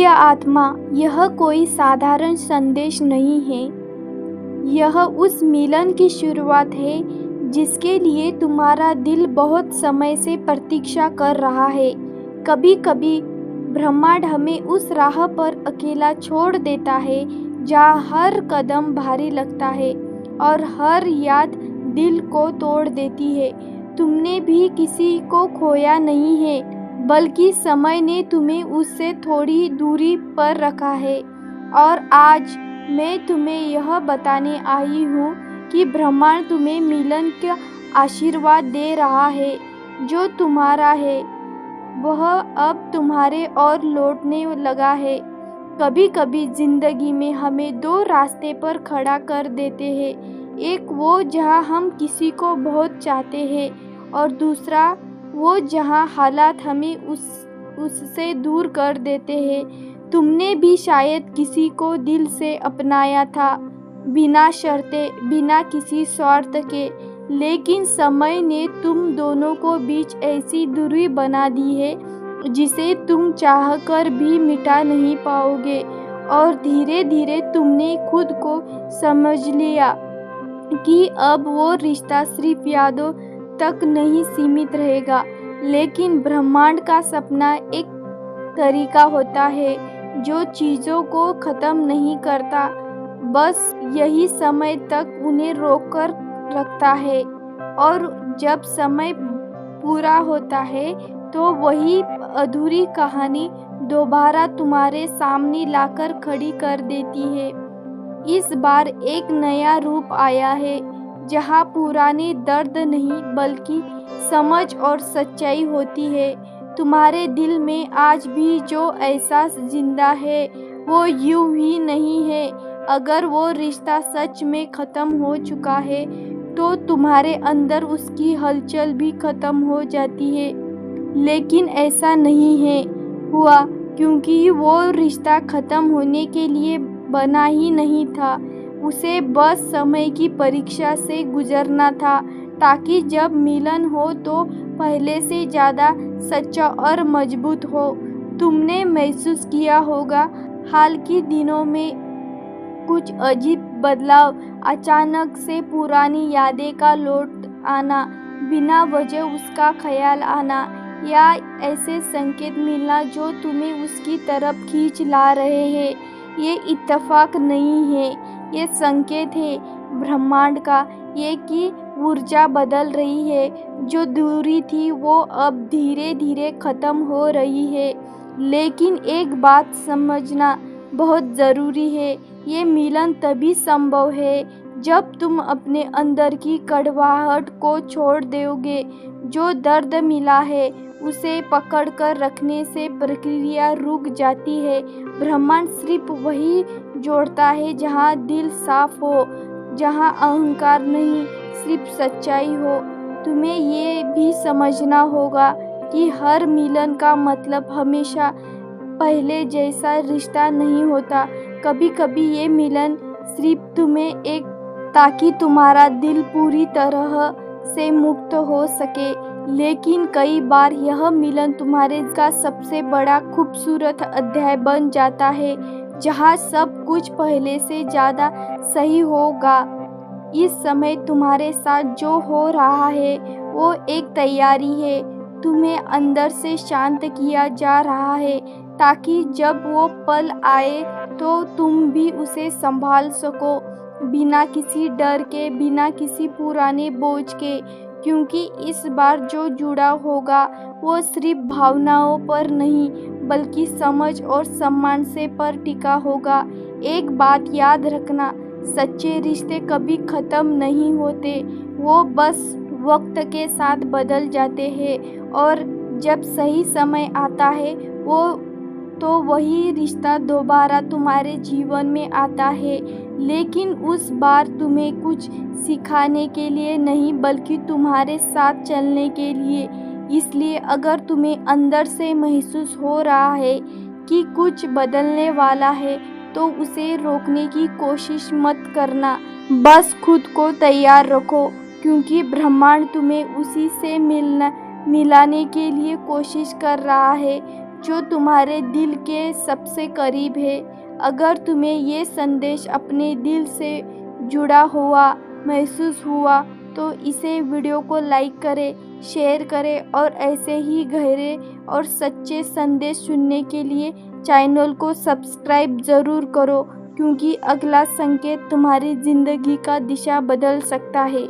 प्रिय आत्मा, यह कोई साधारण संदेश नहीं है। यह उस मिलन की शुरुआत है जिसके लिए तुम्हारा दिल बहुत समय से प्रतीक्षा कर रहा है। कभी कभी ब्रह्मांड हमें उस राह पर अकेला छोड़ देता है जहाँ हर कदम भारी लगता है और हर याद दिल को तोड़ देती है। तुमने भी किसी को खोया नहीं है, बल्कि समय ने तुम्हें उससे थोड़ी दूरी पर रखा है। और आज मैं तुम्हें यह बताने आई हूँ कि ब्रह्मांड तुम्हें मिलन का आशीर्वाद दे रहा है। जो तुम्हारा है वह अब तुम्हारे और लौटने लगा है। कभी कभी जिंदगी में हमें दो रास्ते पर खड़ा कर देते हैं, एक वो जहाँ हम किसी को बहुत चाहते हैं और दूसरा वो जहाँ हालात हमें उससे दूर कर देते हैं। तुमने भी शायद किसी को दिल से अपनाया था, बिना शर्तें, बिना किसी स्वार्थ के, लेकिन समय ने तुम दोनों को बीच ऐसी दूरी बना दी है जिसे तुम चाहकर भी मिटा नहीं पाओगे। और धीरे धीरे तुमने खुद को समझ लिया कि अब वो रिश्ता सिर्फ यादों तक नहीं सीमित रहेगा, लेकिन ब्रह्मांड का सपना एक तरीका होता है जो चीज़ों को ख़त्म नहीं करता, बस यही समय तक उन्हें रोककर रखता है। और जब समय पूरा होता है तो वही अधूरी कहानी दोबारा तुम्हारे सामने लाकर खड़ी कर देती है। इस बार एक नया रूप आया है जहाँ पुराने दर्द नहीं बल्कि समझ और सच्चाई होती है। तुम्हारे दिल में आज भी जो एहसास जिंदा है वो यूं ही नहीं है। अगर वो रिश्ता सच में ख़त्म हो चुका है तो तुम्हारे अंदर उसकी हलचल भी ख़त्म हो जाती है, लेकिन ऐसा नहीं है हुआ क्योंकि वो रिश्ता ख़त्म होने के लिए बना ही नहीं था। उसे बस समय की परीक्षा से गुजरना था, ताकि जब मिलन हो तो पहले से ज़्यादा सच्चा और मजबूत हो। तुमने महसूस किया होगा हाल के दिनों में कुछ अजीब बदलाव, अचानक से पुरानी यादें का लौट आना, बिना वजह उसका ख्याल आना, या ऐसे संकेत मिलना जो तुम्हें उसकी तरफ खींच ला रहे हैं। ये इत्तेफाक नहीं है, ये संकेत है ब्रह्मांड का, ये कि ऊर्जा बदल रही है। जो दूरी थी वो अब धीरे धीरे ख़त्म हो रही है। लेकिन एक बात समझना बहुत ज़रूरी है, ये मिलन तभी संभव है जब तुम अपने अंदर की कड़वाहट को छोड़ दोगे। जो दर्द मिला है उसे पकड़कर रखने से प्रक्रिया रुक जाती है। ब्रह्मांड सिर्फ वही जोड़ता है जहाँ दिल साफ हो, जहाँ अहंकार नहीं, सिर्फ सच्चाई हो। तुम्हें ये भी समझना होगा कि हर मिलन का मतलब हमेशा पहले जैसा रिश्ता नहीं होता। कभी कभी ये मिलन सिर्फ तुम्हें एक ताकि तुम्हारा दिल पूरी तरह से मुक्त हो सके, लेकिन कई बार यह मिलन तुम्हारे का सबसे बड़ा खूबसूरत अध्याय बन जाता है, जहाँ सब कुछ पहले से ज़्यादा सही होगा। इस समय तुम्हारे साथ जो हो रहा है वो एक तैयारी है, तुम्हें अंदर से शांत किया जा रहा है, ताकि जब वो पल आए तो तुम भी उसे संभाल सको, बिना किसी डर के, बिना किसी पुराने बोझ के। क्योंकि इस बार जो जुड़ा होगा वो सिर्फ भावनाओं पर नहीं बल्कि समझ और सम्मान से पर टिका होगा। एक बात याद रखना, सच्चे रिश्ते कभी ख़त्म नहीं होते, वो बस वक्त के साथ बदल जाते हैं। और जब सही समय आता है तो वही रिश्ता दोबारा तुम्हारे जीवन में आता है, लेकिन उस बार तुम्हें कुछ सिखाने के लिए नहीं बल्कि तुम्हारे साथ चलने के लिए। इसलिए अगर तुम्हें अंदर से महसूस हो रहा है कि कुछ बदलने वाला है तो उसे रोकने की कोशिश मत करना, बस खुद को तैयार रखो, क्योंकि ब्रह्मांड तुम्हें उसी से मिलाने के लिए कोशिश कर रहा है जो तुम्हारे दिल के सबसे करीब है। अगर तुम्हें ये संदेश अपने दिल से जुड़ा हुआ महसूस हुआ तो इसे वीडियो को लाइक करें, शेयर करें और ऐसे ही गहरे और सच्चे संदेश सुनने के लिए चैनल को सब्सक्राइब ज़रूर करो, क्योंकि अगला संकेत तुम्हारी ज़िंदगी का दिशा बदल सकता है।